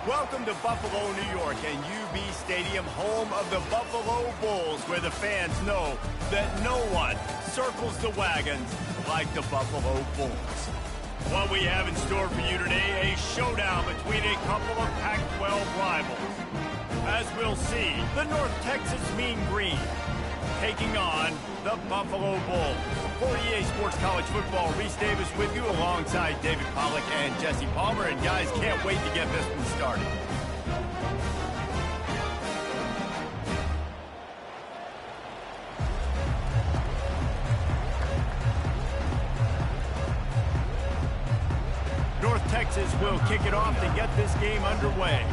Welcome to Buffalo, New York, and UB Stadium, home of the Buffalo Bulls, where the fans know that no one circles the wagons like the Buffalo Bulls. What we have in store for you today, a showdown between a couple of Pac-12 rivals. As we'll see, the North Texas Mean Green taking on the Buffalo Bulls. For EA Sports College Football, Reese Davis with you alongside David Pollack and Jesse Palmer. And guys, can't wait to get this one started. North Texas will kick it off to get this game underway.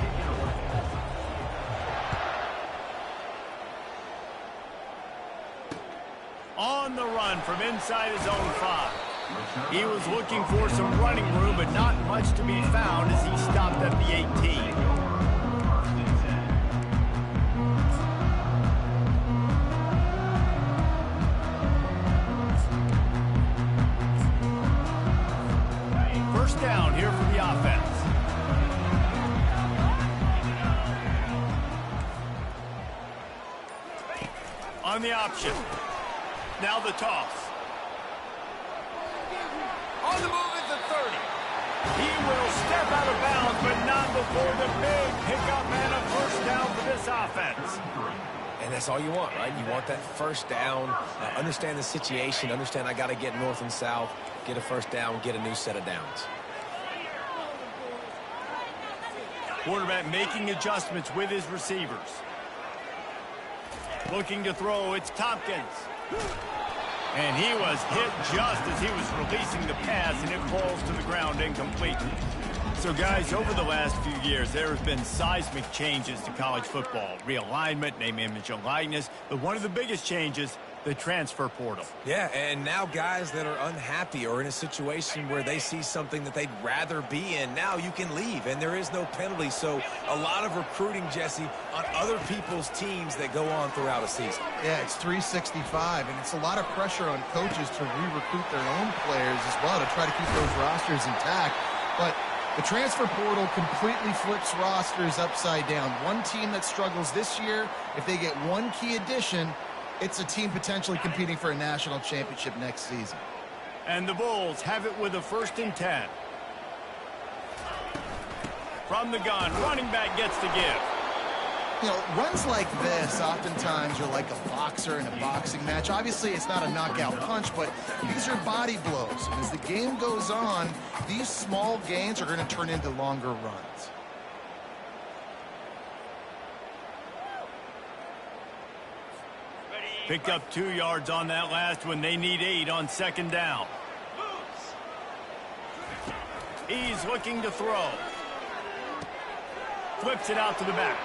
On the run from inside his own 5. He was looking for some running room, but not much to be found as he stopped at the 18. First down here for the offense. On the option. Now the toss. On the move at the 30. He will step out of bounds, but not before the big pickup and a first down for this offense. And that's all you want, right? You want that first down, understand the situation, understand I got to get north and south, get a first down, get a new set of downs. Quarterback making adjustments with his receivers. Looking to throw, it's Tompkins. And he was hit just as he was releasing the pass, and it falls to the ground incomplete. So, guys, over the last few years, there have been seismic changes to college football. Realignment, name, image, and likeness. But one of the biggest changes, the transfer portal. Yeah, and now guys that are unhappy or in a situation where they see something that they'd rather be in, now you can leave, and there is no penalty. So a lot of recruiting, Jesse, on other people's teams that go on throughout a season. Yeah, it's 365, and it's a lot of pressure on coaches to re-recruit their own players as well to try to keep those rosters intact. But the transfer portal completely flips rosters upside down. One team that struggles this year, if they get one key addition, it's a team potentially competing for a national championship next season. And the Bulls have it with a 1st and 10. From the gun, running back gets to give. You know, runs like this oftentimes are like a boxer in a boxing match. Obviously, it's not a knockout punch, but these are body blows. And as the game goes on, these small gains are going to turn into longer runs. Picked up 2 yards on that last one. They need 8 on 2nd down. He's looking to throw. Flips it out to the back.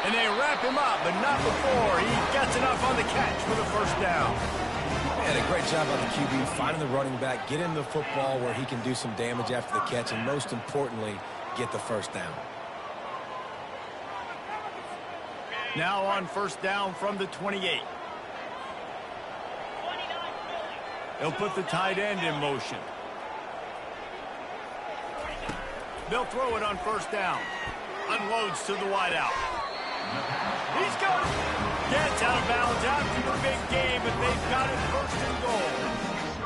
And they wrap him up, but not before he gets enough on the catch for the 1st down. And a great job by the QB finding the running back, get him the football where he can do some damage after the catch, and most importantly, get the 1st down. Now on 1st down from the 28. They'll put the tight end in motion. They'll throw it on 1st down. Unloads to the wideout. He's got it. Gets out of bounds after the big game, but they've got it 1st and goal.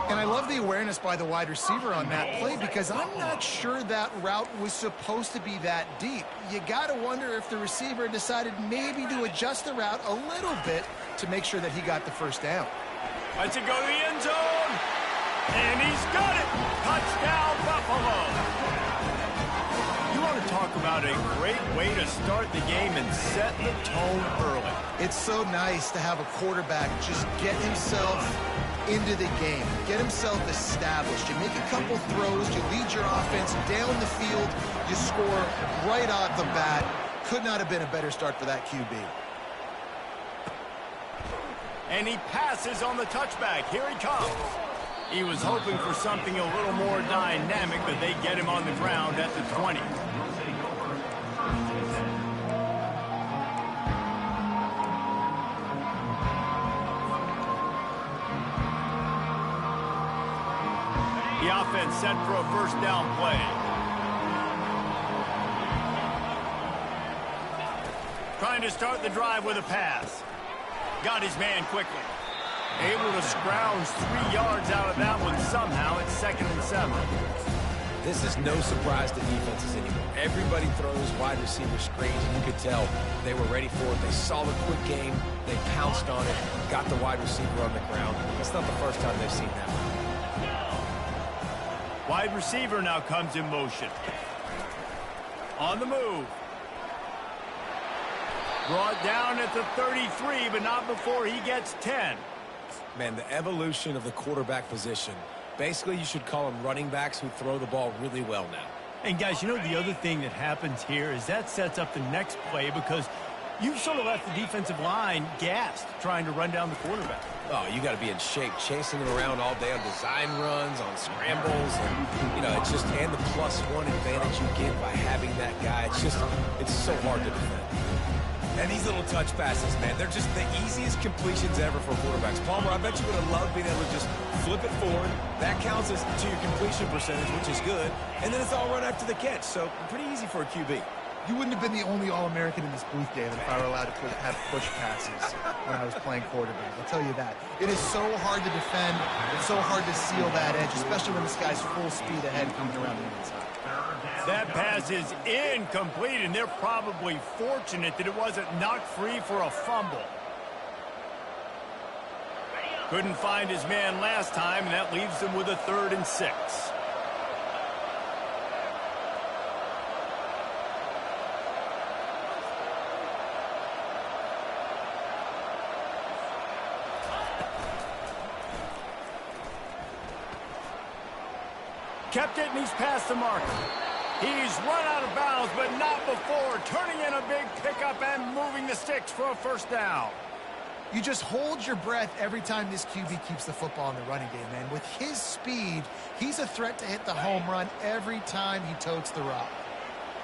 And I love the awareness by the wide receiver on that play because I'm not sure that route was supposed to be that deep. You got to wonder if the receiver decided maybe to adjust the route a little bit to make sure that he got the 1st down. Let's it go to the end zone. And he's got it. Touchdown, Buffalo. You want to talk about a great way to start the game and set the tone early. It's so nice to have a quarterback just get himself into the game, get himself established. You make a couple throws, you lead your offense down the field, you score right off the bat. Could not have been a better start for that QB. And he passes on the touchback. Here he comes. He was hoping for something a little more dynamic, but they get him on the ground at the 20. The offense set for a 1st down play. Trying to start the drive with a pass. Got his man quickly. Able to scrounge 3 yards out of that one somehow. It's 2nd and 7. This is no surprise to defenses anymore. Everybody throws wide receiver screens, and you could tell they were ready for it. They saw the quick game. They pounced on it, got the wide receiver on the ground. That's not the first time they've seen that one. Wide receiver now comes in motion. On the move. Brought down at the 33, but not before he gets 10. Man, the evolution of the quarterback position. Basically, you should call them running backs who throw the ball really well now. And guys, you know the other thing that happens here is that sets up the next play because you've sort of left the defensive line gassed trying to run down the quarterback. Oh, you got to be in shape, chasing him around all day on design runs, on scrambles, and, you know, it's just, and the +1 advantage you get by having that guy. It's so hard to defend. And these little touch passes, man, they're just the easiest completions ever for quarterbacks. Palmer, I bet you would have loved being able to just flip it forward. That counts as to your completion percentage, which is good. And then it's all run after the catch, so pretty easy for a QB. You wouldn't have been the only All-American in this booth, David, if I were allowed to have push passes when I was playing quarterback. I'll tell you that. It is so hard to defend. It's so hard to seal that edge, especially when this guy's full speed ahead coming around the inside. That pass is incomplete, and they're probably fortunate that it wasn't knocked free for a fumble. Couldn't find his man last time, and that leaves them with a 3rd and 6. Kept it, and he's past the marker. He's run out of bounds, but not before turning in a big pickup and moving the sticks for a 1st down. You just hold your breath every time this QB keeps the football in the running game, man. With his speed, he's a threat to hit the home run every time he totes the rock.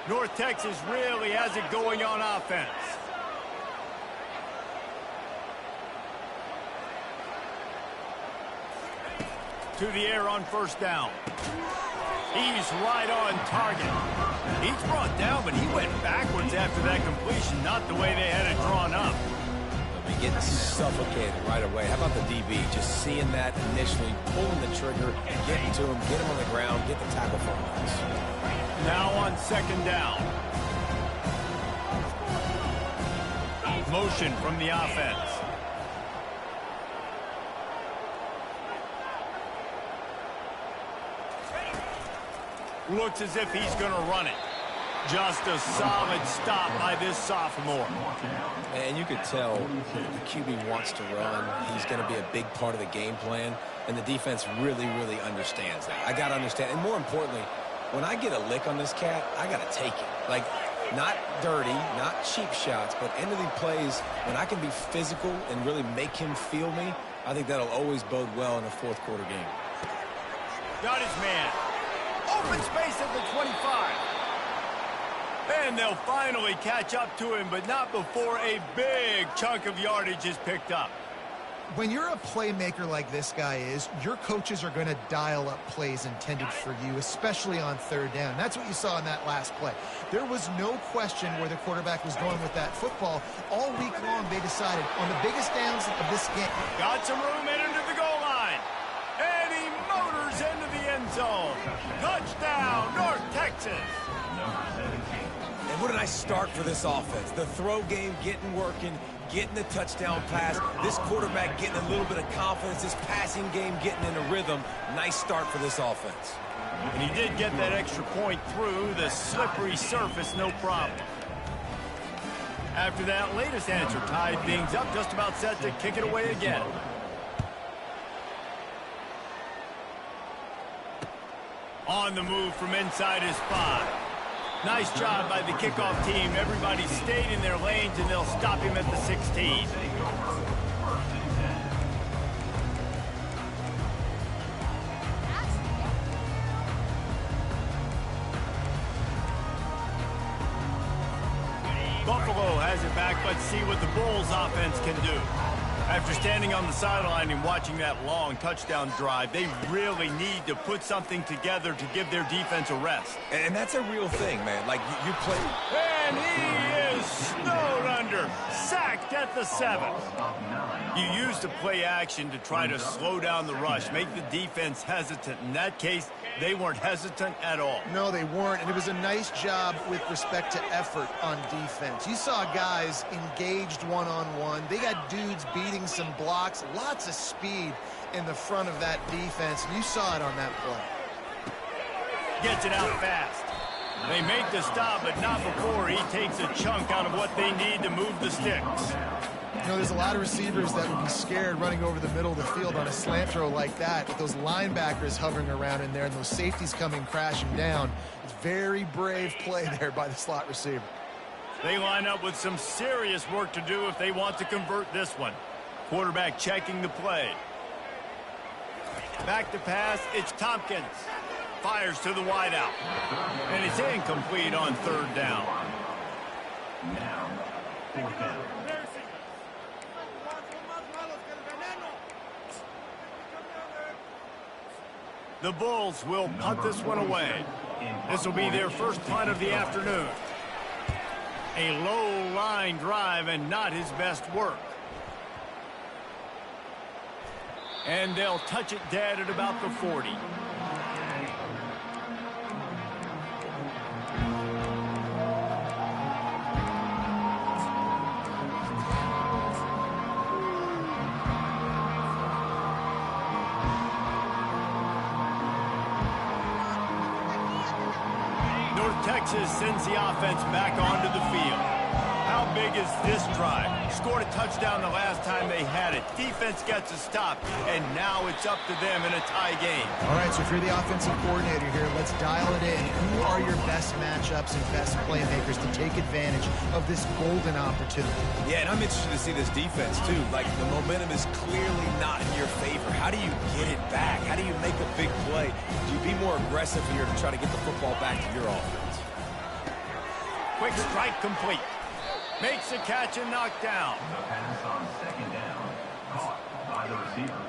North Texas really has it going on offense. To the air on 1st down. He's right on target. He's brought down, but he went backwards after that completion, not the way they had it drawn up. I mean, getting suffocated right away. How about the DB? Just seeing that initially, pulling the trigger, getting to him, get him on the ground, get the tackle for him. Now on 2nd down. Motion from the offense. Looks as if he's going to run it. Just a solid stop by this sophomore. And you could tell the QB wants to run. He's going to be a big part of the game plan. And the defense really, really understands that. I got to understand. And more importantly, when I get a lick on this cat, I got to take it. Like, not dirty, not cheap shots, but end of the plays, when I can be physical and really make him feel me, I think that'll always bode well in a 4th quarter game. Got his man. Open space at the 25. And they'll finally catch up to him, but not before a big chunk of yardage is picked up. When you're a playmaker like this guy is, your coaches are going to dial up plays intended for you, especially on 3rd down. That's what you saw in that last play. There was no question where the quarterback was going with that football. All week long, they decided on the biggest downs of this game. Got some room in into the goal line. And he motors into the end zone. Touchdown, North Texas. And what a nice start for this offense. The throw game getting working, getting the touchdown pass. This quarterback getting a little bit of confidence. This passing game getting in a rhythm. Nice start for this offense. And he did get that extra point through the slippery surface, no problem. After that latest answer tied things up, just about set to kick it away again. On the move from inside his 5. Nice job by the kickoff team. Everybody stayed in their lanes, and they'll stop him at the 16. Buffalo has it back. Let's see what the Bulls offense can do. After standing on the sideline and watching that long touchdown drive, they really need to put something together to give their defense a rest. And that's a real thing, man. Like, you play... And he is snowed under. defender sacked at the 7. You use the play action to try to slow down the rush, make the defense hesitant. In that case, they weren't hesitant at all. No, they weren't, and it was a nice job with respect to effort on defense. You saw guys engaged one-on-one. They got dudes beating some blocks, lots of speed in the front of that defense. You saw it on that play. Gets it out fast. They make the stop, but not before he takes a chunk out of what they need to move the sticks. You know, there's a lot of receivers that would be scared running over the middle of the field on a slant throw like that, with those linebackers hovering around in there and those safeties coming crashing down. It's very brave play there by the slot receiver. They line up with some serious work to do if they want to convert this one. Quarterback checking the play. Back to pass, it's Tompkins. Fires to the wideout. And it's incomplete on 3rd down. Now, 4th down. The Bulls will punt this one away. This will be their first punt of the afternoon. A low line drive and not his best work. And they'll touch it dead at about the 40. Texas sends the offense back onto the field. How big is this drive? Scored a touchdown the last time they had it. Defense gets a stop, and now it's up to them in a tie game. All right, so if you're the offensive coordinator here, let's dial it in. Who are your best matchups and best playmakers to take advantage of this golden opportunity? Yeah, and I'm interested to see this defense, too. Like, the momentum is clearly not in your favor. How do you get it back? How do you make a big play? Do you be more aggressive here to try to get the football back to your offense? Quick strike complete. Makes the catch and knocked down. The pass on 2nd down. Caught by the receiver.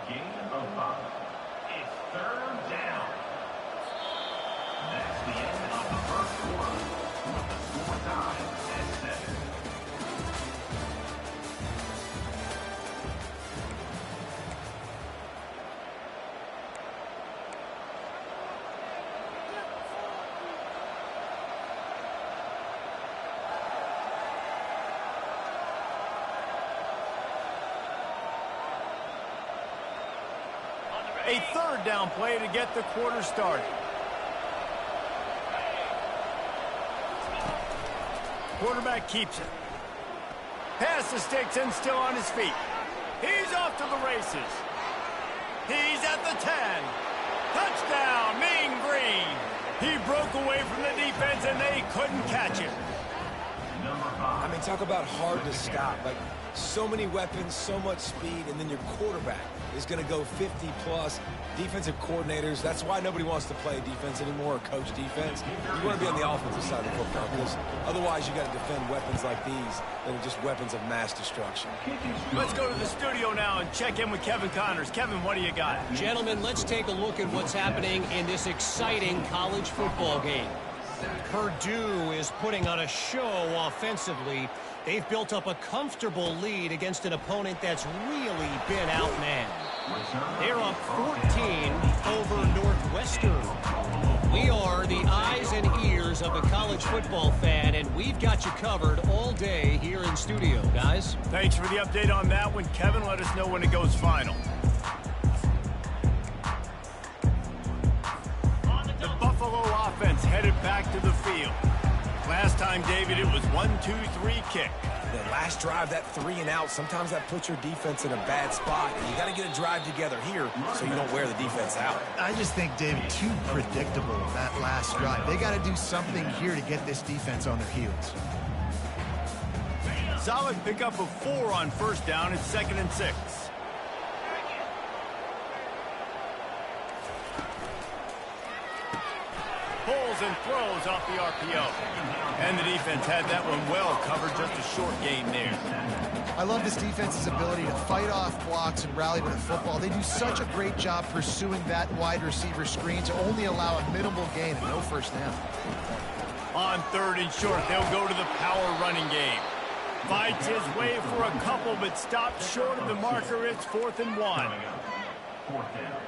Gain of 5. It's 3rd down. That's the end of the first quarter. With the score tied at 7. A 3rd down play to get the quarter started. Quarterback keeps it. Pass the sticks and still on his feet. He's off to the races. He's at the 10. Touchdown, Mean Green. He broke away from the defense and they couldn't catch him. I mean, talk about hard to stop. Like, so many weapons, so much speed, and then your quarterback is going to go 50-plus. Defensive coordinators, that's why nobody wants to play defense anymore or coach defense. You want to be on the offensive side of the football because otherwise you got to defend weapons like these that are just weapons of mass destruction. Let's go to the studio now and check in with Kevin Connors. Kevin, what do you got? Gentlemen, let's take a look at what's happening in this exciting college football game. Purdue is putting on a show offensively. They've built up a comfortable lead against an opponent that's really been outmanned. They're up 14 over Northwestern. We are the eyes and ears of the college football fan, and we've got you covered all day here in studio, guys. Thanks for the update on that one, Kevin. Let us know when it goes final. The Buffalo offense headed back to the field. Last time, David, it was 1-2-3 kick. That last drive, that 3-and-out, sometimes that puts your defense in a bad spot. And you got to get a drive together here so you don't wear the defense out. I just think, David, too predictable, that last drive. They got to do something here to get this defense on their heels. Solid pickup of 4 on 1st down. It's 2nd and 6. Pulls and throws off the RPO. And the defense had that one well covered, just a short gain there. I love this defense's ability to fight off blocks and rally to the football. They do such a great job pursuing that wide receiver screen to only allow a minimal gain and no 1st down. On 3rd and short, they'll go to the power running game. Fights his way for a couple, but stops short of the marker. It's 4th and 1. Fourth down.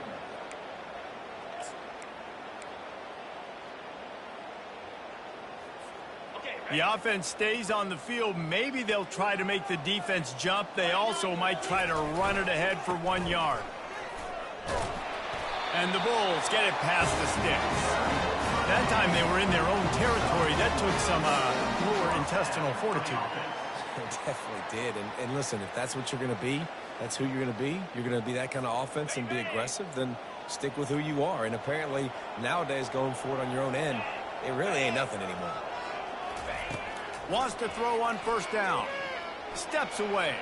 The offense stays on the field. Maybe they'll try to make the defense jump. They also might try to run it ahead for 1 yard. And the Bulls get it past the sticks. That time they were in their own territory. That took some lower intestinal fortitude. It definitely did. And listen, if that's what you're going to be, that's who you're going to be. You're going to be that kind of offense and be aggressive, then stick with who you are. And apparently nowadays going for it on your own end, it really ain't nothing anymore. Wants to throw on 1st down. Steps away.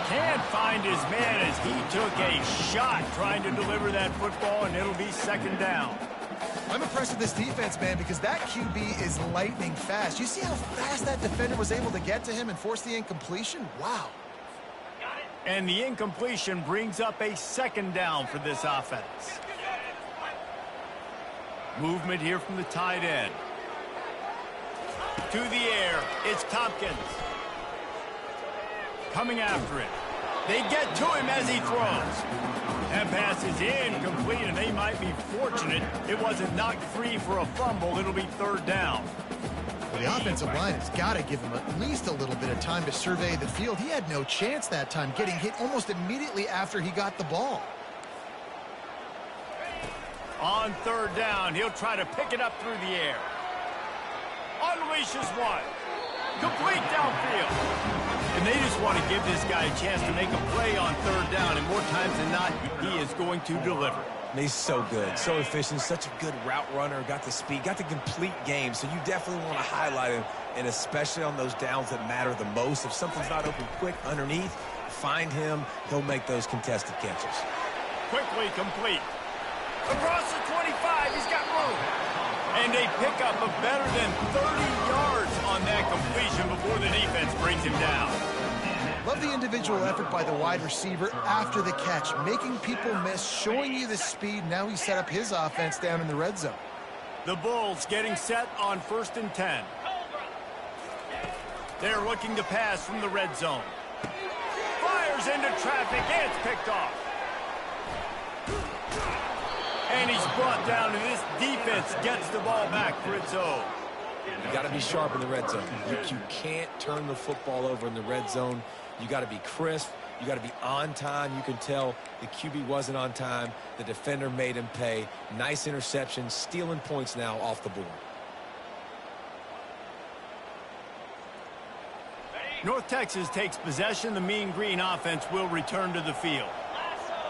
Can't find his man as he took a shot trying to deliver that football, and it'll be 2nd down. I'm impressed with this defense, man, because that QB is lightning fast. You see how fast that defender was able to get to him and force the incompletion? Wow. And the incompletion brings up a 2nd down for this offense. Movement here from the tight end. To the air, it's Tompkins. Coming after it. They get to him as he throws. That pass is incomplete, and they might be fortunate it wasn't knocked free for a fumble. It'll be 3rd down. Well, the offensive line has got to give him at least a little bit of time to survey the field. He had no chance that time, getting hit almost immediately after he got the ball. On 3rd down, he'll try to pick it up through the air. Unleashes one. Complete downfield. And they just want to give this guy a chance to make a play on 3rd down, and more times than not, he is going to deliver. He's so good, so efficient, such a good route runner, got the speed, got the complete game, so you definitely want to highlight him, and especially on those downs that matter the most. If something's not open quick underneath, find him, he'll make those contested catches. Quickly complete. Across the 25, he's got room. And they pick up a better than 30 yards on that completion before the defense brings him down. Love the individual effort by the wide receiver after the catch, making people miss, showing you the speed. Now he set up his offense down in the red zone. The Bulls getting set on 1st and 10. They're looking to pass from the red zone. Fires into traffic, and it's picked off. And he's brought down, and this defense gets the ball back for its own. You got to be sharp in the red zone. You can't turn the football over in the red zone. You got to be crisp. You got to be on time. You can tell the QB wasn't on time. The defender made him pay. Nice interception, stealing points now off the board. North Texas takes possession. The Mean Green offense will return to the field.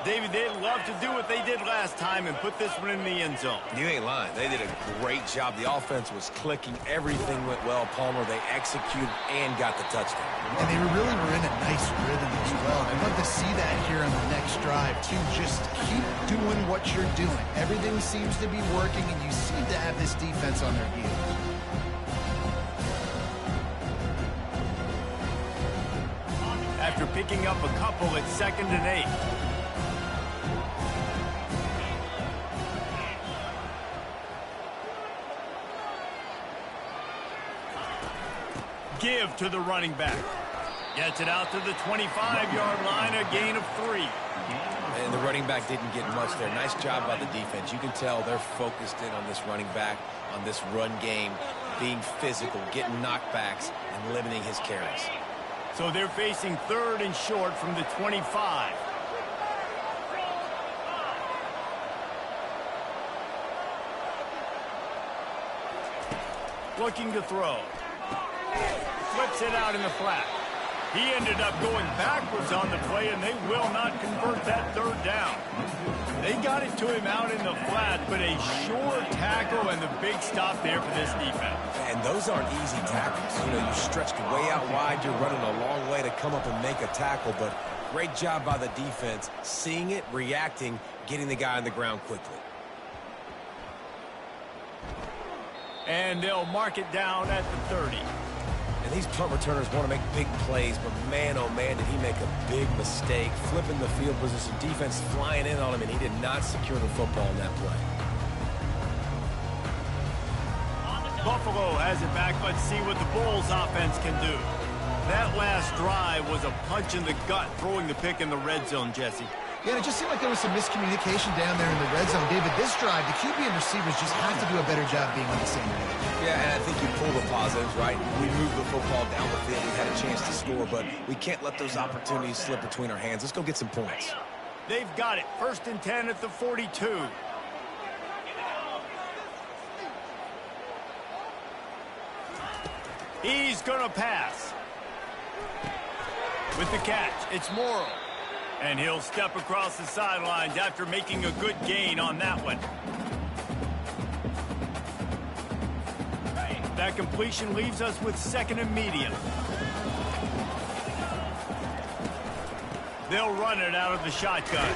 David, they'd love to do what they did last time and put this one in the end zone. You ain't lying. They did a great job. The offense was clicking. Everything went well. Palmer, they executed and got the touchdown. And they really were in a nice rhythm as well. I'd love to see that here on the next drive, too. Just keep doing what you're doing. Everything seems to be working, and you seem to have this defense on their heels. After picking up a couple at 2nd and 8. Give to the running back. Gets it out to the 25-yard line, a gain of 3. And the running back didn't get much there. Nice job by the defense. You can tell they're focused in on this running back, on this run game, being physical, getting knockbacks, and limiting his carries. So they're facing 3rd and short from the 25. Looking to throw. Flips it out in the flat. He ended up going backwards on the play, and they will not convert that 3rd down. They got it to him out in the flat, but a sure tackle and the big stop there for this defense. And those aren't easy tackles. You know, you stretched way out wide. You're running a long way to come up and make a tackle, but great job by the defense, seeing it, reacting, getting the guy on the ground quickly. And they'll mark it down at the 30. And these punt returners want to make big plays, but man, oh man, did he make a big mistake. Flipping the field position, defense flying in on him, and he did not secure the football in that play. Buffalo has it back. Let's see what the Bulls offense can do. That last drive was a punch in the gut, throwing the pick in the red zone, Jesse. Yeah, it just seemed like there was some miscommunication down there in the red zone. David, this drive, the QB and receivers just have to do a better job being on the same page. Yeah, and I think you pull the positives, right? We moved the football down the field. We had a chance to score, but we can't let those opportunities slip between our hands. Let's go get some points. They've got it. 1st and 10 at the 42. He's going to pass. With the catch, it's Morrow. And he'll step across the sidelines after making a good gain on that one. That completion leaves us with 2nd and medium. They'll run it out of the shotgun.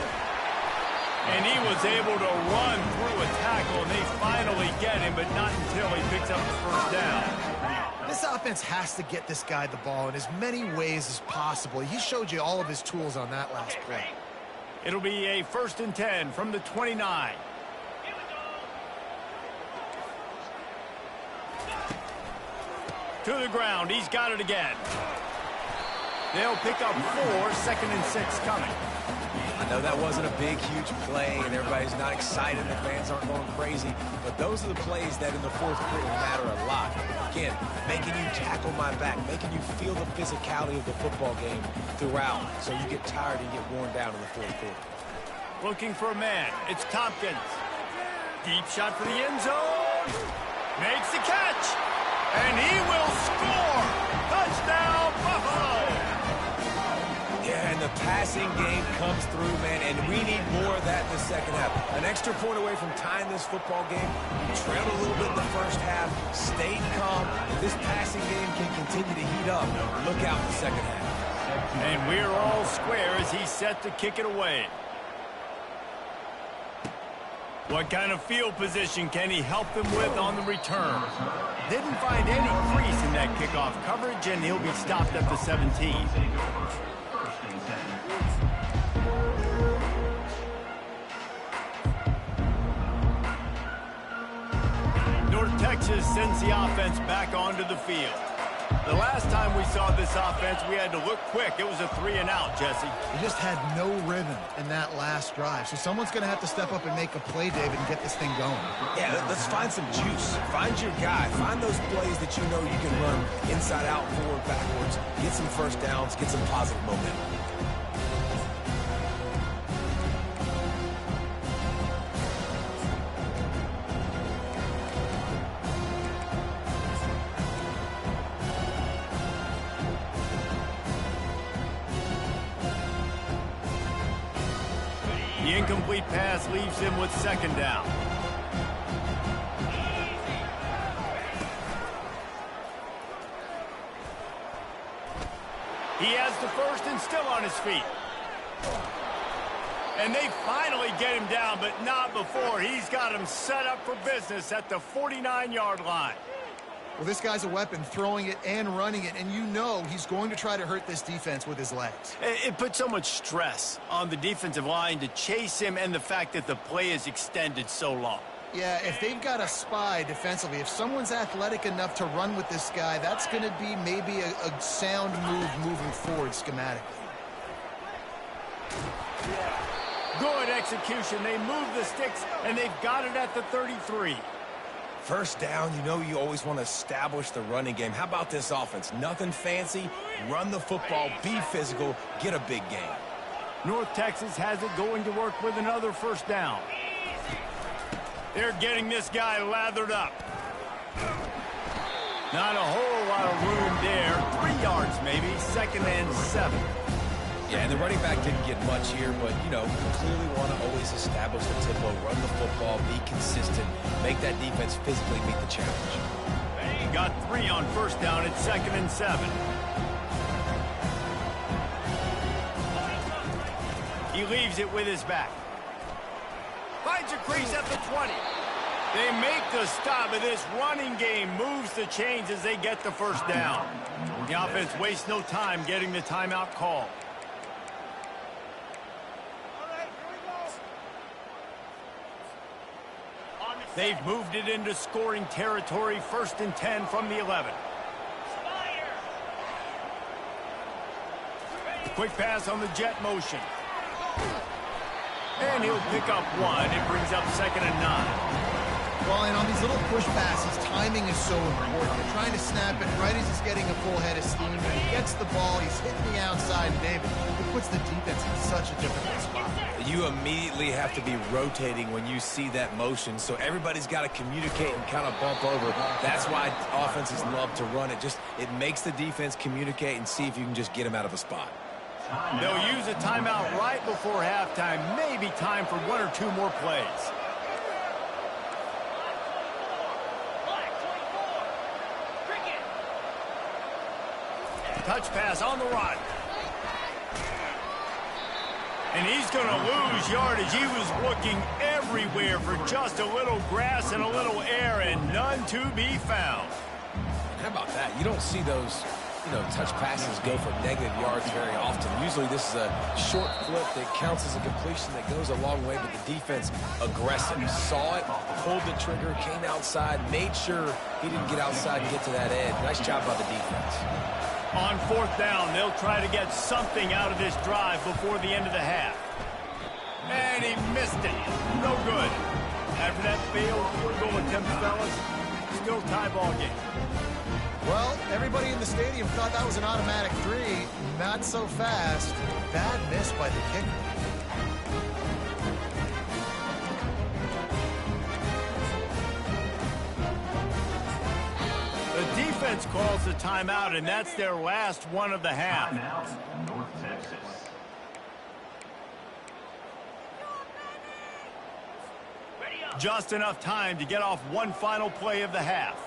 And he was able to run through a tackle, and they finally get him, but not until he picks up the 1st down. This offense has to get this guy the ball in as many ways as possible. He showed you all of his tools on that last play. It'll be a 1st and 10 from the 29. To the ground. He's got it again. They'll pick up 4, 2nd and 6 coming. I know that wasn't a big, huge play, and everybody's not excited. The fans aren't going crazy. But those are the plays that in the 4th quarter matter a lot. Again, making you tackle my back, making you feel the physicality of the football game throughout, so you get tired and get worn down in the 4th quarter. Looking for a man. It's Tompkins. Deep shot for the end zone. Makes the catch. And he will score. Touchdown, Buffalo. Yeah, and the passing game comes through, man, and we need more of that in the 2nd half. An extra point away from tying this football game. We trailed a little bit in the 1st half, stayed calm. If this passing game can continue to heat up, look out in the 2nd half. And we're all square as he's set to kick it away. What kind of field position can he help them with on the return? Didn't find any crease in that kickoff coverage, and he'll be stopped at the 17. North Texas sends the offense back onto the field. The last time we saw this offense, we had to look quick. It was a 3-and-out, Jesse. He just had no rhythm in that last drive. So someone's going to have to step up and make a play, David, and get this thing going. Yeah, let's find some juice. Find your guy. Find those plays that you know you can run inside out, forward, backwards. Get some 1st downs. Get some positive momentum. The incomplete pass leaves him with 2nd down. He has the 1st and still on his feet. And they finally get him down, but not before. He's got him set up for business at the 49-yard line. Well, this guy's a weapon, throwing it and running it, and you know he's going to try to hurt this defense with his legs. It puts so much stress on the defensive line to chase him, and the fact that the play is extended so long. Yeah, if they've got a spy defensively, if someone's athletic enough to run with this guy, that's going to be maybe a sound move moving forward schematically. Good execution. They move the sticks, and they've got it at the 33. 1st down, you know you always want to establish the running game. How about this offense? Nothing fancy. Run the football, be physical, get a big gain. North Texas has it going to work with another 1st down. They're getting this guy lathered up. Not a whole lot of room there. 3 yards maybe, 2nd and 7. Yeah, and the running back didn't get much here, but, you know, you clearly want to always establish the tempo, run the football, be consistent, make that defense physically meet the challenge. He got 3 on 1st down at 2nd and 7. He leaves it with his back. Finds a crease at the 20. They make the stop, and this running game moves the chains as they get the 1st down. The offense wastes no time getting the timeout call. On the They've moved it into scoring territory, 1st and 10 from the 11. Quick pass on the jet motion. And he'll pick up 1. It brings up 2nd and 9. Well, and on these little push passes, timing is so important. You're trying to snap it right as he's getting a full head of steam. When he gets the ball, he's hitting the outside, and David, it puts the defense in such a difficult spot. You immediately have to be rotating when you see that motion, so everybody's got to communicate and kind of bump over. That's why offenses love to run it. It makes the defense communicate and see if you can just get them out of a spot. They'll use a timeout right before halftime. Maybe time for 1 or 2 more plays. Touch pass on the run. And he's going to lose yardage. He was looking everywhere for just a little grass and a little air, and none to be found. How about that? You don't see those, touch passes go for negative yards very often. Usually this is a short flip that counts as a completion that goes a long way, but the defense aggressive. Saw it, pulled the trigger, came outside, made sure he didn't get outside and get to that edge. Nice job by the defense. On 4th down, they'll try to get something out of this drive before the end of the half. And he missed it. No good. After that failed field goal attempt, fellas, still tie ball game. Well, everybody in the stadium thought that was an automatic 3. Not so fast. Bad miss by the kicker. The defense calls the timeout, and that's their last one of the half. Timeout, North Texas. Just enough time to get off one final play of the half.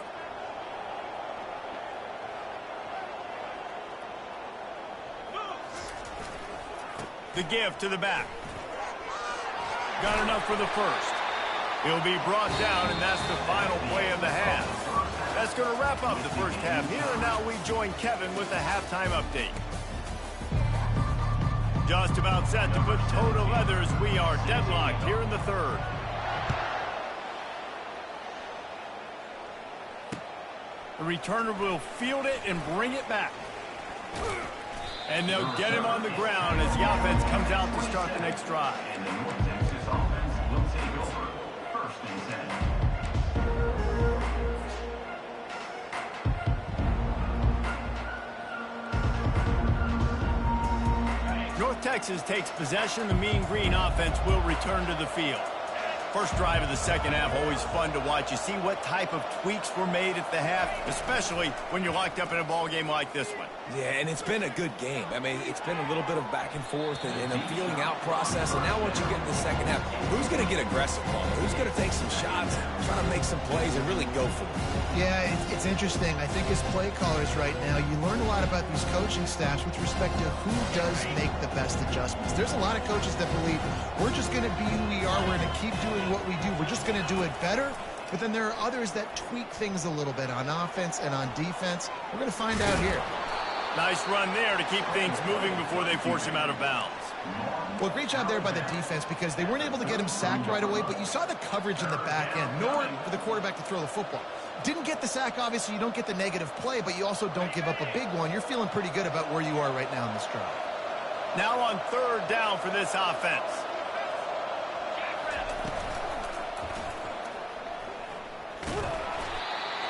The give to the back. Got enough for the first. He'll be brought down, and that's the final play of the half. That's going to wrap up the first half here, and now we join Kevin with the halftime update. Just about set to put toe to leather as we are deadlocked here in the 3rd. The returner will field it and bring it back. And they'll get him on the ground as the offense comes out to start the next drive. And the North Texas offense will take over. 1st and 10. North Texas takes possession. The Mean Green offense will return to the field. First drive of the 2nd half, always fun to watch. You see what type of tweaks were made at the half, especially when you're locked up in a ball game like this one. Yeah, and it's been a good game. I mean, it's been a little bit of back and forth and a feeling out process. And now once you get in the 2nd half, who's going to get aggressive on it? Who's going to take some shots, try to make some plays, and really go for it? Yeah, it's interesting. I think as play callers right now, you learn a lot about these coaching staffs with respect to who does make the best adjustments. There's a lot of coaches that believe we're just going to be who we are. We're going to keep doing what we do. We're just going to do it better. But then there are others that tweak things a little bit on offense and on defense. We're going to find out here. Nice run there to keep things moving before they force him out of bounds. Well, great job there by the defense because they weren't able to get him sacked right away, but you saw the coverage in the back end. Nowhere for the quarterback to throw the football. Didn't get the sack, obviously. You don't get the negative play, but you also don't give up a big one. You're feeling pretty good about where you are right now in this drive. Now on 3rd down for this offense.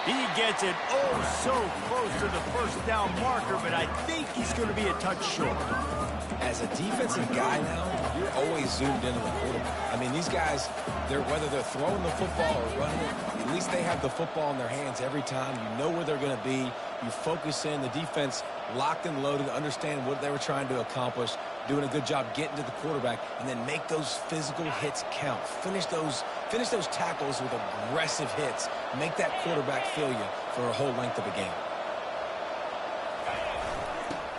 He gets it so close to the 1st down marker, but I think he's going to be a touch short. As a defensive guy now, you're always zoomed into the quarterback. I mean, these guys, whether they're throwing the football or running it, at least they have the football in their hands every time. You know where they're going to be. You focus in. The defense locked and loaded, understand what they were trying to accomplish, doing a good job getting to the quarterback, and then make those physical hits count. Finish those tackles with aggressive hits. Make that quarterback feel you for a whole length of a game.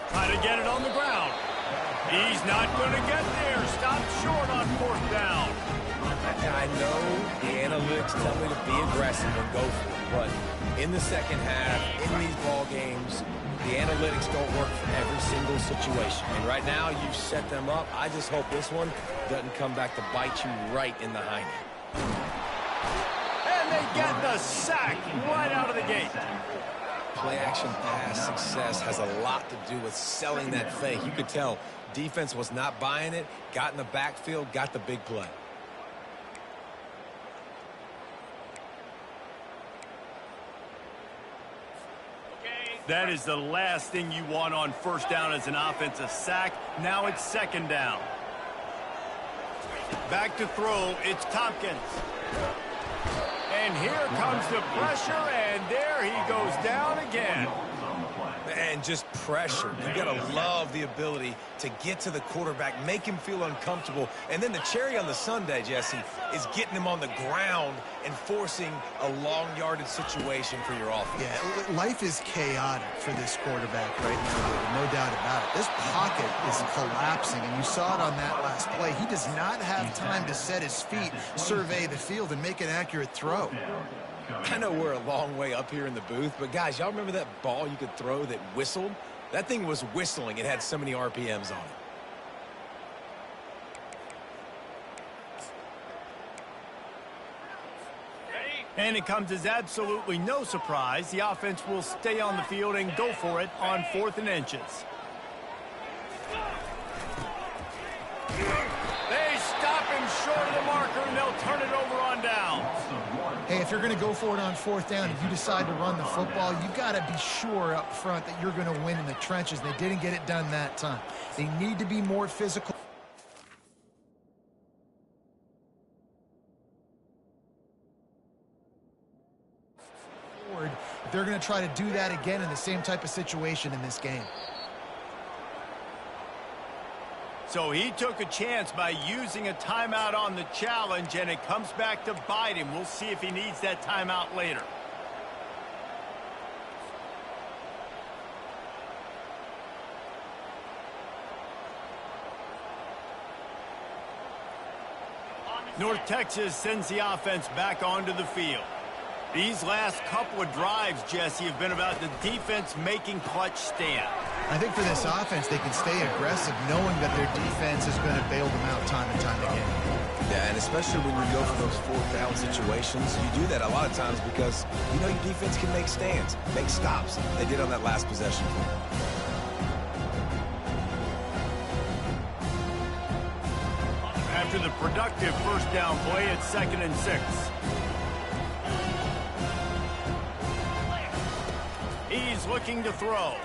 Try to get it on the ground. He's not going to get there. Stop short on 4th down. I know the analytics tell me to be aggressive and go for it, but in the 2nd half, in these ball games, the analytics don't work for every single situation. And right now, you've set them up. I just hope this one doesn't come back to bite you right in the hind end. And they get the sack right out of the gate. Play-action pass success has a lot to do with selling that fake. You could tell defense was not buying it, got in the backfield, got the big play. That is the last thing you want on first down as an offensive sack. Now it's second down. Back to throw, it's Tompkins. And here comes the pressure, and there he goes down again. And just pressure. You got to love the ability to get to the quarterback, make him feel uncomfortable. And then the cherry on the sundae, Jesse, is getting him on the ground and forcing a long yardage situation for your offense. Yeah, life is chaotic for this quarterback right now, no doubt about it. This pocket is collapsing, and you saw it on that last play. He does not have time to set his feet, survey the field, and make an accurate throw. I know we're a long way up here in the booth, but guys, y'all remember that ball you could throw that whistled? That thing was whistling. It had so many RPMs on it. And it comes as absolutely no surprise. The offense will stay on the field and go for it on 4th and inches. They stop him short of the marker, and they'll turn it over on down. Hey, if you're going to go for it on 4th down and you decide to run the football, you've got to be sure up front that you're going to win in the trenches. They didn't get it done that time. They need to be more physical. If they're going to try to do that again in the same type of situation in this game. So he took a chance by using a timeout on the challenge, and it comes back to bite him. We'll see if he needs that timeout later. North Texas sends the offense back onto the field. These last couple of drives, Jesse, have been about the defense making clutch stand. I think for this offense, they can stay aggressive knowing that their defense is going to bail them out time and time again. Yeah, and especially when you go for those 4th down situations, you do that a lot of times because you know your defense can make stands, make stops. They did on that last possession. After the productive first down play, it's 2nd and 6. He's looking to throw.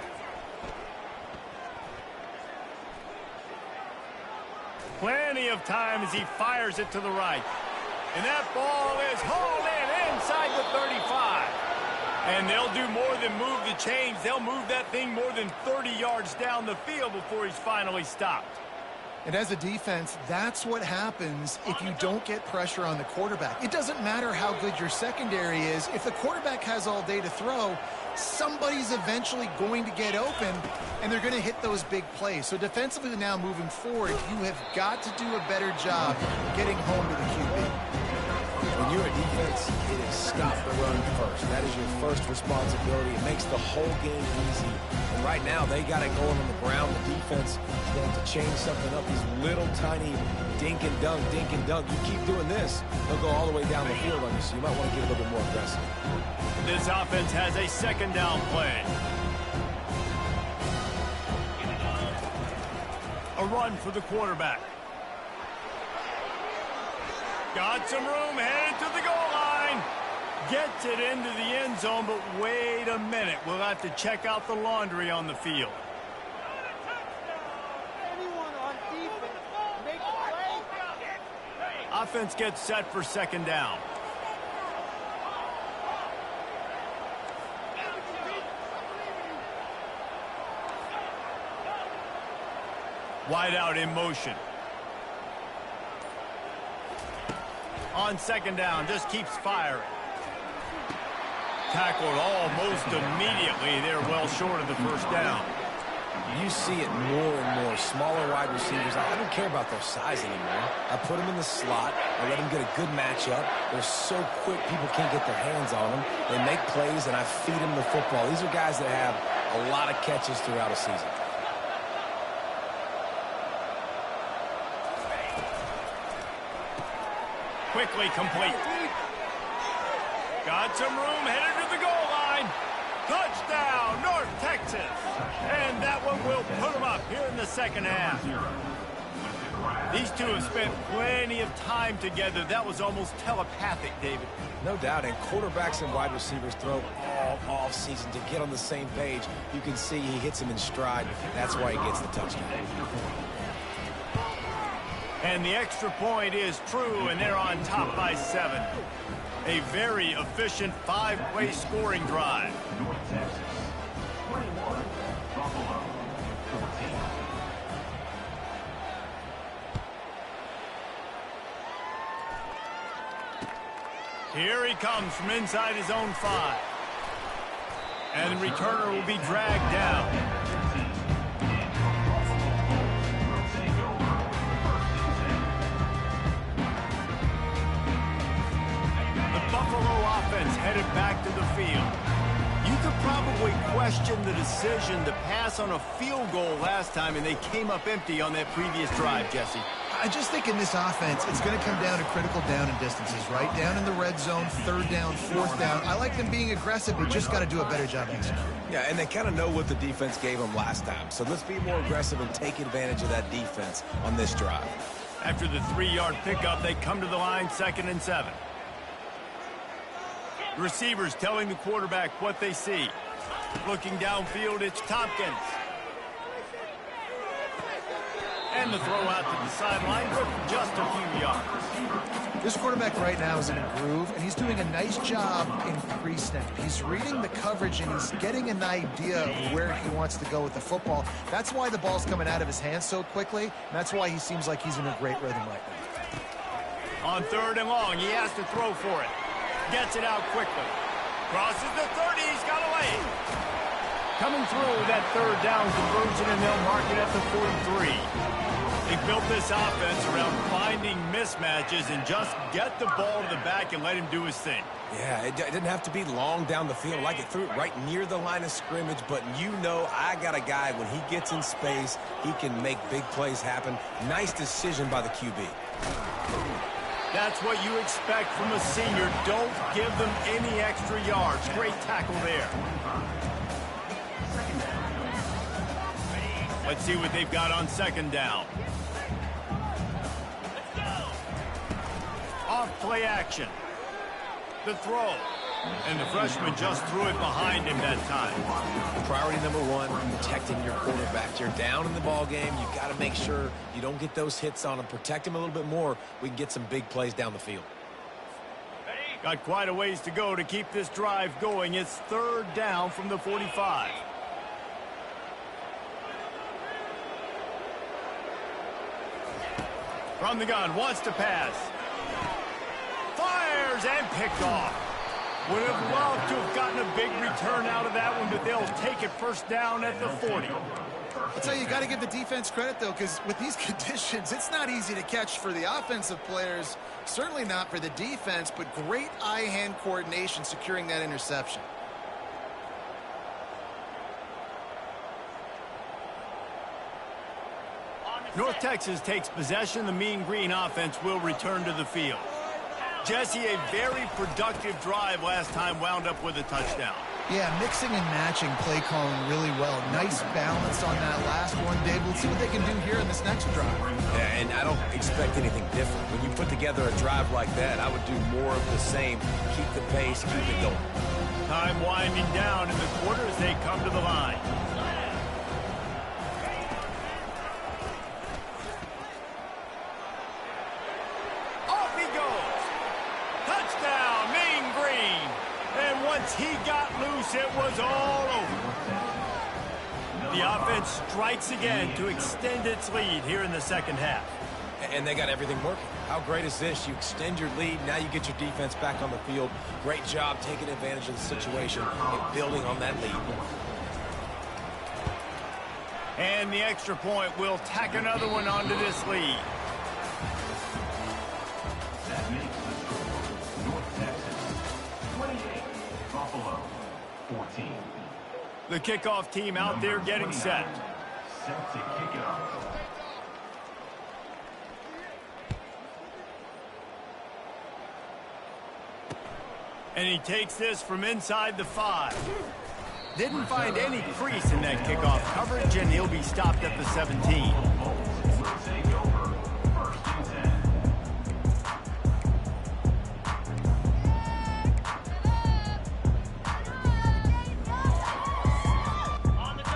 Plenty of time as he fires it to the right. And that ball is hauled in inside the 35. And they'll do more than move the chains. They'll move that thing more than 30 yards down the field before he's finally stopped. And as a defense, that's what happens if you don't get pressure on the quarterback. It doesn't matter how good your secondary is. If the quarterback has all day to throw, somebody's eventually going to get open, and they're going to hit those big plays. So defensively now moving forward, you have got to do a better job getting home to the QB. When you're a defense, it is stop the run first. That is your first responsibility. It makes the whole game easy. And right now, they got it going on the ground. The defense is going to change something up. These little tiny dink and dunk, dink and dunk. You keep doing this, they'll go all the way down the field on you. So you might want to get a little bit more aggressive. This offense has a 2nd down play. A run for the quarterback. Got some room, headed to the goal line. Gets it into the end zone, but wait a minute. We'll have to check out the laundry on the field. Offense gets set for 2nd down. Wide out in motion. On 2nd down, just keeps firing. Tackled almost immediately. They're well short of the first down. You see it more and more. Smaller wide receivers. I don't care about their size anymore. I put them in the slot. I let them get a good matchup. They're so quick, people can't get their hands on them. They make plays, and I feed them the football. These are guys that have a lot of catches throughout a season. Quickly complete. Got some room, headed to the goal line. Touchdown, North Texas. And that one will put them up here in the second half. These two have spent plenty of time together. That was almost telepathic, David. No doubt, and quarterbacks and wide receivers throw all off-season to get on the same page. You can see he hits him in stride. That's why he gets the touchdown. And the extra point is true, and they're on top by 7. A very efficient 5-play scoring drive. North Texas, 21, Buffalo, 14. Here he comes from inside his own 5. And the returner will be dragged down. Offense headed back to the field. You could probably question the decision to pass on a field goal last time, and they came up empty on that previous drive, Jesse. I just think in this offense, it's going to come down to critical down and distances, right? Down in the red zone, 3rd down, 4th down. I like them being aggressive. They just got to do a better job executing. Yeah, and they kind of know what the defense gave them last time. So let's be more aggressive and take advantage of that defense on this drive. After the 3-yard pickup, they come to the line, 2nd and 7. The receivers telling the quarterback what they see. Looking downfield, it's Tompkins. And the throw out to the sideline for just a few yards. This quarterback right now is in a groove, and he's doing a nice job in pre-snap. He's reading the coverage, and he's getting an idea of where he wants to go with the football. That's why the ball's coming out of his hands so quickly, and that's why he seems like he's in a great rhythm right now. On 3rd and long, he has to throw for it. Gets it out quickly. Crosses the 30. He's got away. Coming through that 3rd down conversion, and they'll mark it at the 43. They built this offense around finding mismatches and just get the ball to the back and let him do his thing. Yeah, it didn't have to be long down the field. Like it threw it right near the line of scrimmage, but you know I got a guy, when he gets in space, he can make big plays happen. Nice decision by the QB. That's what you expect from a senior. Don't give them any extra yards. Great tackle there. Let's see what they've got on 2nd down. Off play action. The throw. And the freshman just threw it behind him that time. Priority number 1, protecting your quarterback. You're down in the ball game. You got to make sure you don't get those hits on him. Protect him a little bit more. We can get some big plays down the field. Got quite a ways to go to keep this drive going. It's 3rd down from the 45. From the gun, wants to pass. Fires and picked off. Would have loved to have gotten a big return out of that one, but they'll take it 1st down at the 40. I'll tell you, you got to give the defense credit, though, because with these conditions, it's not easy to catch for the offensive players, certainly not for the defense, but great eye-hand coordination securing that interception. North Texas takes possession. The Mean Green offense will return to the field. Jesse, a very productive drive last time, wound up with a touchdown. Yeah, mixing and matching play calling really well. Nice balance on that last one, Dave. We'll see what they can do here in this next drive. Yeah, and I don't expect anything different. When you put together a drive like that, I would do more of the same. Keep the pace, keep it going. Time winding down in the quarter as they come to the line. Once he got loose, it was all over. The offense strikes again to extend its lead here in the 2nd half. And they got everything working. How great is this? You extend your lead, now you get your defense back on the field. Great job taking advantage of the situation and building on that lead. And the extra point will tack another one onto this lead. That makes the score North Texas 28, Buffalo 14. The kickoff team out there getting set. Set to kick it off. And he takes this from inside the 5. Didn't find any crease in that kickoff coverage, and he'll be stopped at the 17.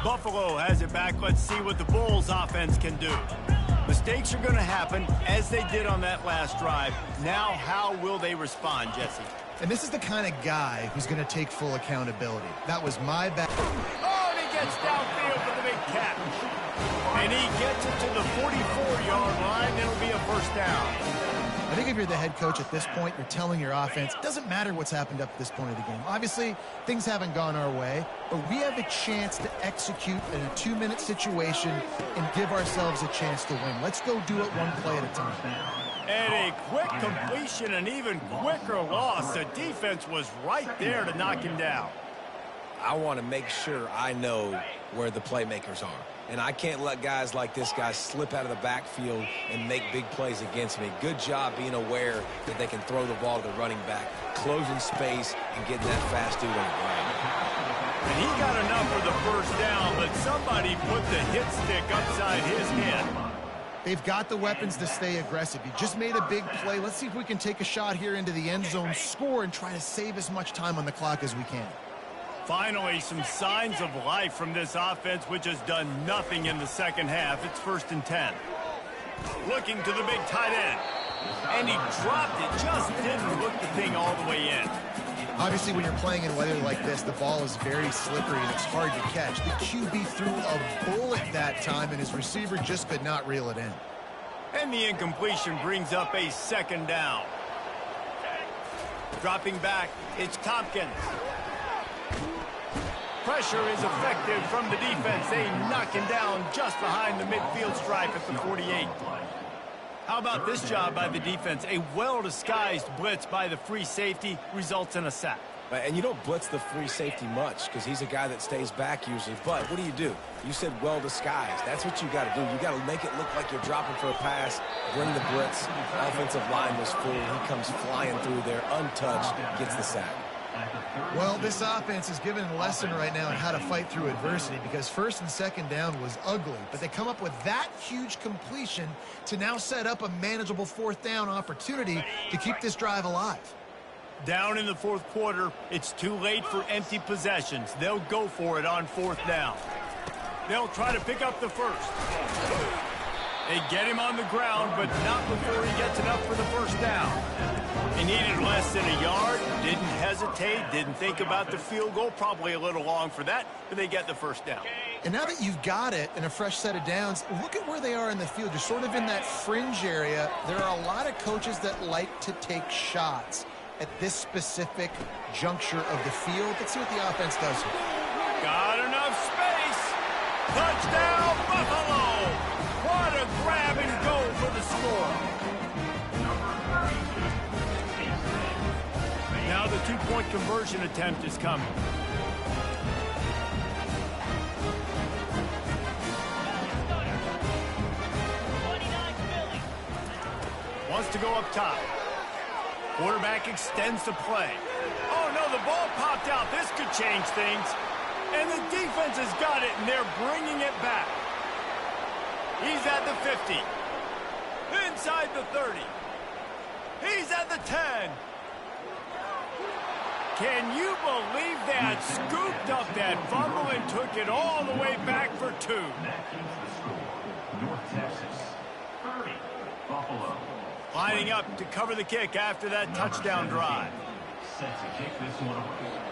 Buffalo has it back. Let's see what the Bulls offense can do. Mistakes are going to happen, as they did on that last drive. Now, how will they respond, Jesse? And this is the kind of guy who's going to take full accountability. That was my bad. Oh, and he gets downfield for the big catch. And he gets it to the 44-yard line. It'll be a first down. I think if you're the head coach at this point, you're telling your offense, it doesn't matter what's happened up to this point of the game. Obviously, things haven't gone our way, but we have a chance to execute in a 2-minute situation and give ourselves a chance to win. Let's go do it one play at a time. And a quick completion, an even quicker loss. The defense was right there to knock him down. I want to make sure I know where the playmakers are. And I can't let guys like this guy slip out of the backfield and make big plays against me. Good job being aware that they can throw the ball to the running back, closing space, and getting that fast dude on the ground. And he got enough for the first down, but somebody put the hit stick upside his head. They've got the weapons to stay aggressive. He just made a big play. Let's see if we can take a shot here into the end zone, score, and try to save as much time on the clock as we can. Finally, some signs of life from this offense, which has done nothing in the second half. It's 1st and 10. Looking to the big tight end. And he dropped it, just didn't look the thing all the way in. Obviously, when you're playing in weather like this, the ball is very slippery and it's hard to catch. The QB threw a bullet that time, and his receiver just could not reel it in. And the incompletion brings up a 2nd down. Dropping back, it's Tompkins. Pressure is effective from the defense. They knock him down just behind the midfield stripe at the 48. How about this job by the defense? A well-disguised blitz by the free safety results in a sack. And you don't blitz the free safety much because he's a guy that stays back usually. But what do? You said well-disguised. That's what you got to do. You got to make it look like you're dropping for a pass, bring the blitz. Offensive line was full. He comes flying through there, untouched, gets the sack. Well, this offense is given a lesson right now on how to fight through adversity, because 1st and 2nd down was ugly, but they come up with that huge completion to now set up a manageable 4th down opportunity to keep this drive alive. Down in the 4th quarter, it's too late for empty possessions. They'll go for it on 4th down. They'll try to pick up the first. They get him on the ground, but not before he gets enough for the first down. He needed less than a yard, didn't hesitate, didn't think about the field goal, probably a little long for that, but they get the first down. And now that you've got it and a fresh set of downs, look at where they are in the field. You're sort of in that fringe area. There are a lot of coaches that like to take shots at this specific juncture of the field. Let's see what the offense does here. Got enough space. Touchdown, Buffalo. What a grab and go for the score. Now the 2-point conversion attempt is coming. Wants to go up top. Quarterback extends the play. Oh, no, the ball popped out. This could change things. And the defense has got it, and they're bringing it back. He's at the 50. Inside the 30. He's at the 10. Can you believe that? Scooped up that fumble and took it all the way back for 2. That keeps the score. North Texas, 30, Buffalo. Lining up to cover the kick after that touchdown drive. Set to kick this one away.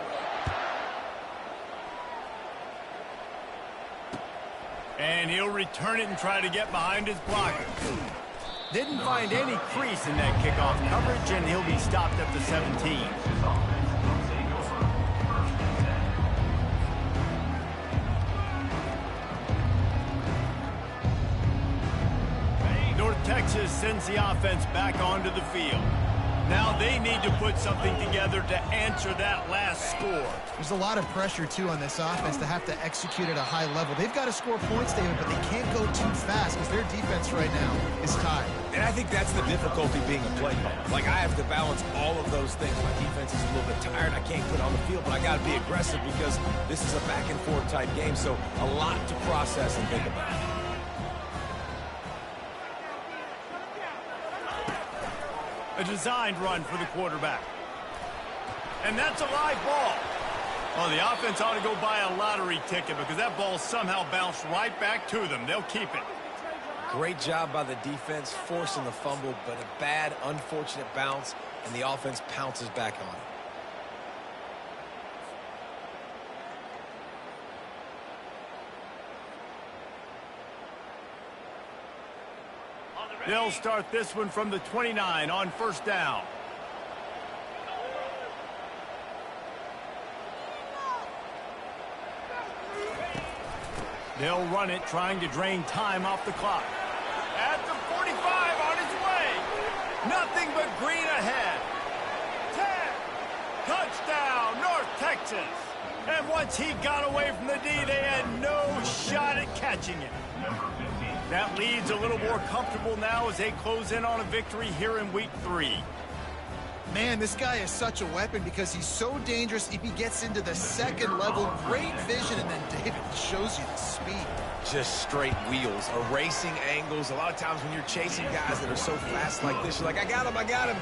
And he'll return it and try to get behind his blocker. Didn't find any crease in that kickoff coverage, and he'll be stopped at the 17. North Texas sends the offense back onto the field. Now they need to put something together to answer that last score. There's a lot of pressure, too, on this offense to have to execute at a high level. They've got to score points, David, but they can't go too fast because their defense right now is tired. And I think that's the difficulty being a play caller. Like, I have to balance all of those things. My defense is a little bit tired. I can't put on the field, but I got to be aggressive because this is a back-and-forth type game, so a lot to process and think about. A designed run for the quarterback. And that's a live ball. Well, the offense ought to go buy a lottery ticket because that ball somehow bounced right back to them. They'll keep it. Great job by the defense forcing the fumble, but a bad, unfortunate bounce, and the offense pounces back on it. They'll start this one from the 29 on first down. They'll run it, trying to drain time off the clock. At the 45, on his way. Nothing but green ahead. 10. Touchdown, North Texas. And once he got away from the D, they had no shot at catching it. That lead's a little more comfortable now as they close in on a victory here in week 3. Man, this guy is such a weapon because he's so dangerous if he gets into the second level. Great vision, and then David shows you the speed. Just straight wheels, erasing angles. A lot of times when you're chasing guys that are so fast like this, you're like, I got him, I got him.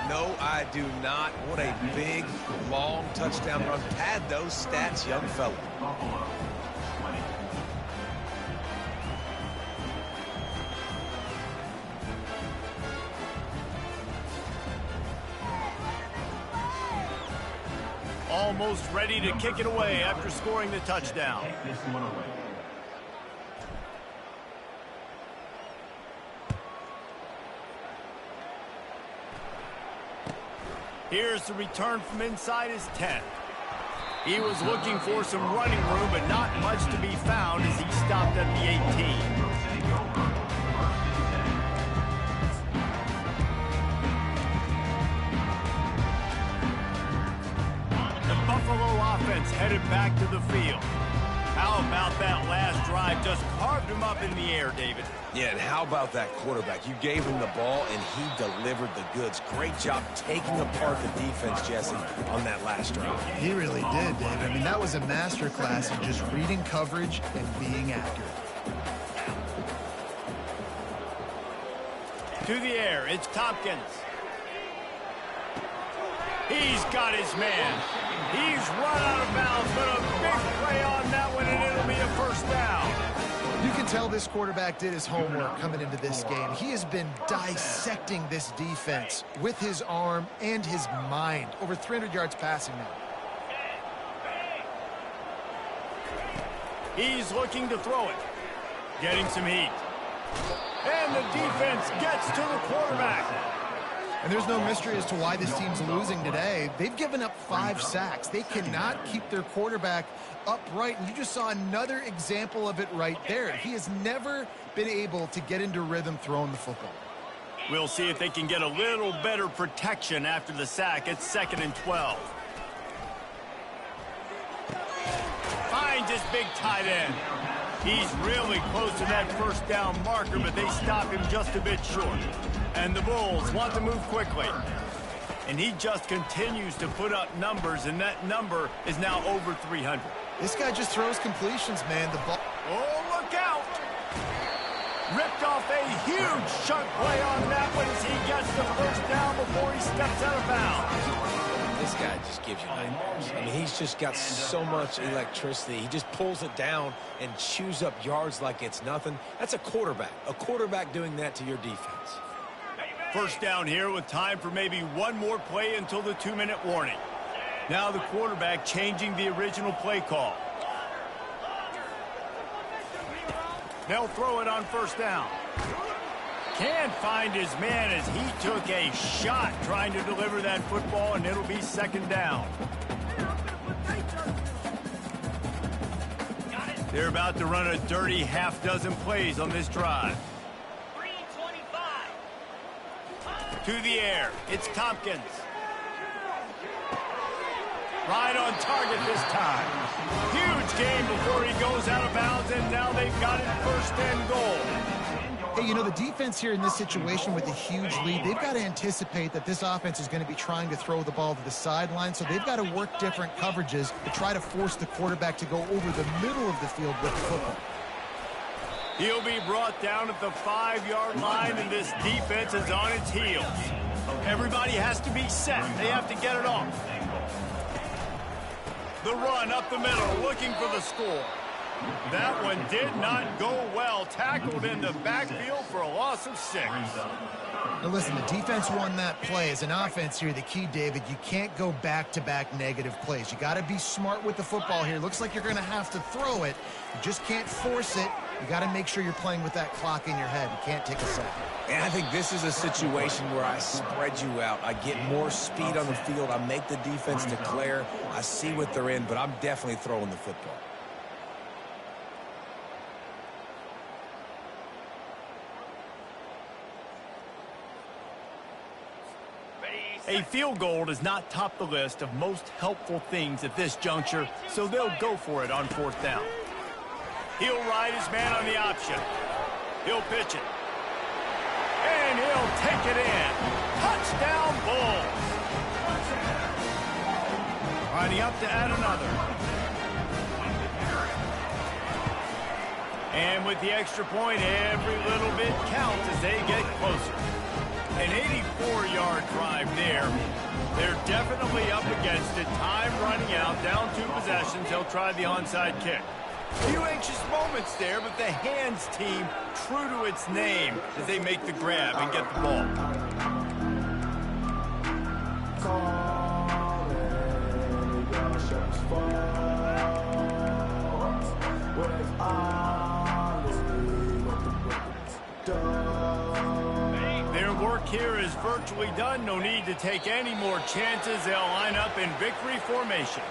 No, I do not. What a big, long touchdown run. Pad those stats, young fella. Almost ready to kick it away after scoring the touchdown. Here's the return from inside his 10. He was looking for some running room, but not much to be found as he stopped at the 18. Buffalo offense headed back to the field. How about that last drive? Just carved him up in the air, David. Yeah, and how about that quarterback? You gave him the ball, and he delivered the goods. Great job taking apart the defense, Jesse, on that last drive. He really did, David. I mean, that was a masterclass in just reading coverage and being accurate. To the air, it's Tompkins. He's got his man. He's run out of bounds, but a big play on that one, and it'll be a first down. You can tell this quarterback did his homework coming into this game. He has been dissecting this defense with his arm and his mind. Over 300 yards passing now. He's looking to throw it. Getting some heat. And the defense gets to the quarterback. And there's no mystery as to why this team's losing today. They've given up 5 sacks. They cannot keep their quarterback upright. And you just saw another example of it right there. He has never been able to get into rhythm throwing the football. We'll see if they can get a little better protection after the sack. It's 2nd and 12. Finds his big tight end. He's really close to that first down marker, but they stop him just a bit short. And the Bulls want to move quickly. And he just continues to put up numbers, and that number is now over 300. This guy just throws completions, man. The ball. Oh, look out! Ripped off a huge chunk play on that one as he gets the first down before he steps out of bounds. This guy just gives you nightmares. I mean, he's just got so much electricity. He just pulls it down and chews up yards like it's nothing. That's a quarterback doing that to your defense. First down here with time for maybe one more play until the 2-minute warning. Now the quarterback changing the original play call. They'll throw it on first down. Can't find his man as he took a shot trying to deliver that football, and it'll be 2nd down. They're about to run a dirty half-dozen plays on this drive. To To the air, it's Tompkins. Right on target this time. Huge game before he goes out of bounds, and now they've got it first and goal. Hey, you know, the defense here in this situation with a huge lead, they've got to anticipate that this offense is going to be trying to throw the ball to the sideline, so they've got to work different coverages to try to force the quarterback to go over the middle of the field with the football. He'll be brought down at the 5-yard line, and this defense is on its heels. Everybody has to be set. They have to get it off. The run up the middle, looking for the score. That one did not go well. Tackled in the backfield for a loss of 6. Now listen, the defense won that play. As an offense here, the key, David, you can't go back-to-back negative plays. You got to be smart with the football here. Looks like you're going to have to throw it. You just can't force it. You got to make sure you're playing with that clock in your head. You can't take a sack. And I think this is a situation where I spread you out. I get more speed on the field. I make the defense declare. I see what they're in, but I'm definitely throwing the football. A field goal does not top the list of most helpful things at this juncture, so they'll go for it on 4th down. He'll ride his man on the option. He'll pitch it. And he'll take it in. Touchdown, Bulls. Riding up to add another. And with the extra point, every little bit counts as they get closer. An 84-yard drive there. They're definitely up against it. Time running out. Down 2 possessions. He'll try the onside kick. A few anxious moments there, but the hands team true to its name as they make the grab and get the ball. Their work here is virtually done. No need to take any more chances. They'll line up in victory formation.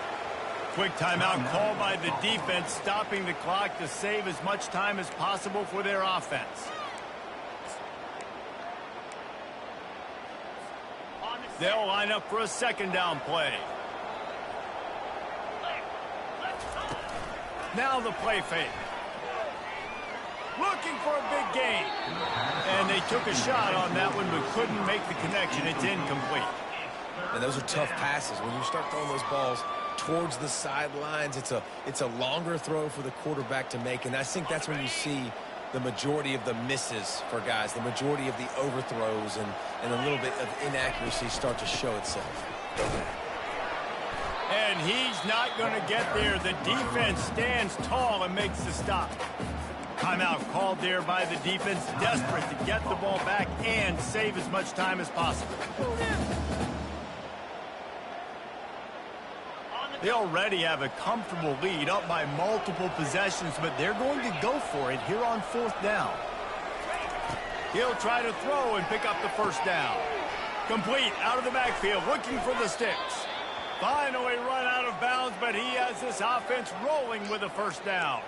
Quick timeout called by the defense, stopping the clock to save as much time as possible for their offense. They'll line up for a 2nd down play. Now the play fake. Looking for a big gain. And they took a shot on that one but couldn't make the connection. It's incomplete. And those are tough passes. When you start throwing those balls towards the sidelines, it's a longer throw for the quarterback to make, and I think that's when you see the majority of the misses for guys, the majority of the overthrows and a little bit of inaccuracy start to show itself. And he's not going to get there. The defense stands tall and makes the stop. Timeout called there by the defense, desperate to get the ball back and save as much time as possible. They already have a comfortable lead, up by multiple possessions, but they're going to go for it here on 4th down. He'll try to throw and pick up the 1st down. Complete out of the backfield, looking for the sticks. Finally run out of bounds, but he has this offense rolling with a 1st down.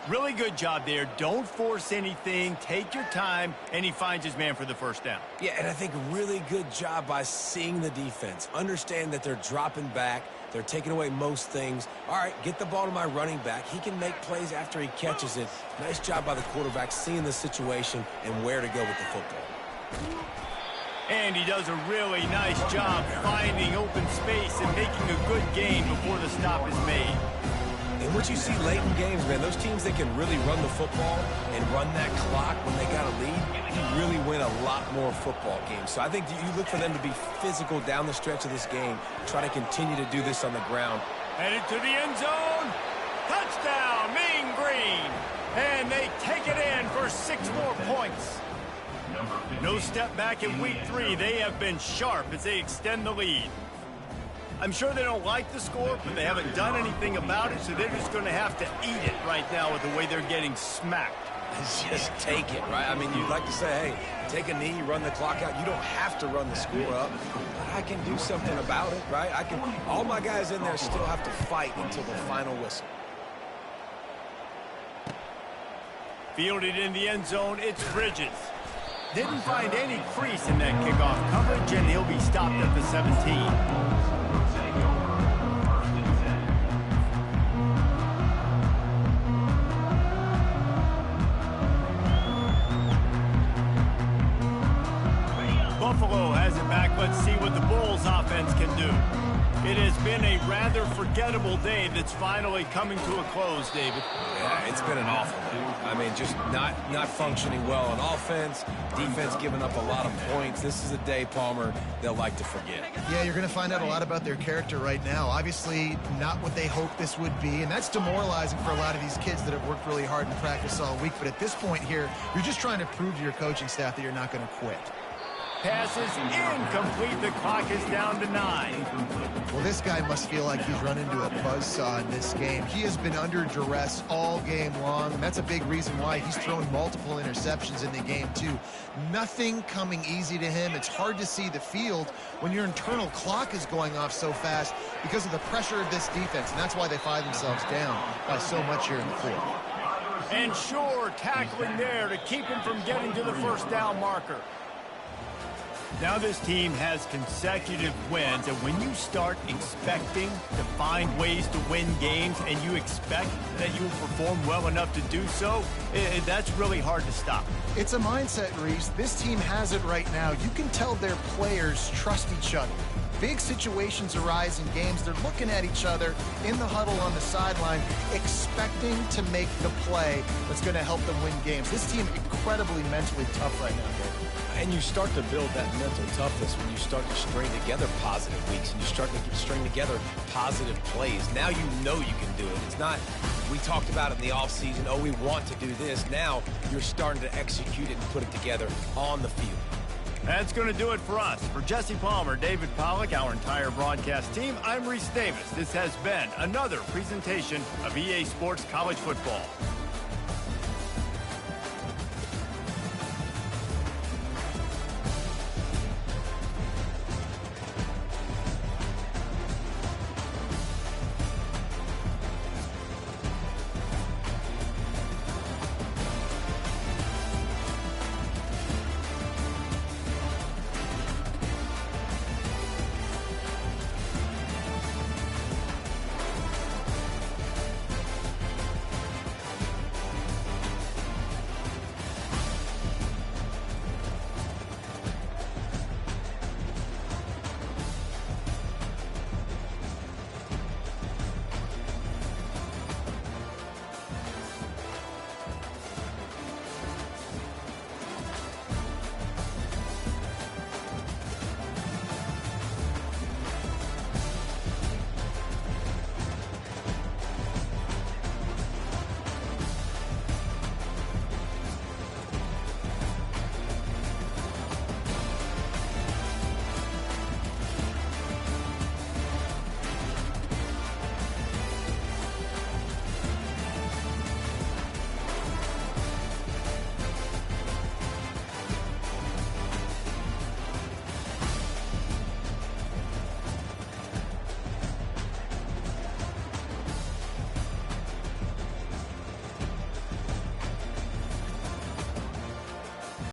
Really good job there. Don't force anything. Take your time, and he finds his man for the 1st down. Yeah, and I think really good job by seeing the defense. Understand that they're dropping back. They're taking away most things. All right, get the ball to my running back. He can make plays after he catches it. Nice job by the quarterback seeing the situation and where to go with the football. And he does a really nice job finding open space and making a good gain before the stop is made. And what you see late in games, man, those teams that can really run the football and run that clock when they got a lead, you really win a lot more football games. So I think you look for them to be physical down the stretch of this game, try to continue to do this on the ground. Headed to the end zone. Touchdown, Mean Green. And they take it in for 6 more points. No step back in week 3. They have been sharp as they extend the lead. I'm sure they don't like the score, but they haven't done anything about it, so they're just going to have to eat it right now with the way they're getting smacked. Just take it, right? I mean, you'd like to say, hey, take a knee, run the clock out. You don't have to run the score up, but I can do something about it, right? All my guys in there still have to fight until the final whistle. Fielded in the end zone, it's Bridges. Didn't find any crease in that kickoff coverage, and he'll be stopped at the 17. Buffalo has it back. Let's see what the Bulls offense can do. It has been a rather forgettable day that's finally coming to a close, David. Yeah, it's been an awful day. I mean, just not functioning well on offense, defense giving up a lot of points. This is a day, Palmer, they'll like to forget. Yeah, you're going to find out a lot about their character right now. Obviously, not what they hoped this would be, and that's demoralizing for a lot of these kids that have worked really hard in practice all week. But at this point here, you're just trying to prove to your coaching staff that you're not going to quit. Passes incomplete. The clock is down to 9. Well, this guy must feel like he's run into a buzzsaw in this game. He has been under duress all game long, and that's a big reason why he's thrown multiple interceptions in the game, too. Nothing coming easy to him. It's hard to see the field when your internal clock is going off so fast because of the pressure of this defense, and that's why they find themselves down by so much here in the fourth. And sure, tackling there to keep him from getting to the first down marker. Now this team has consecutive wins, and when you start expecting to find ways to win games and you expect that you will perform well enough to do so, that's really hard to stop. It's a mindset, Reese. This team has it right now. You can tell their players trust each other. Big situations arise in games. They're looking at each other in the huddle on the sideline, expecting to make the play that's going to help them win games. This team incredibly mentally tough right now, David. And you start to build that mental toughness when you start to string together positive weeks and you start to string together positive plays. Now you know you can do it. It's not, we talked about it in the offseason, oh, we want to do this. Now you're starting to execute it and put it together on the field. That's going to do it for us. For Jesse Palmer, David Pollack, our entire broadcast team, I'm Reese Davis. This has been another presentation of EA Sports College Football.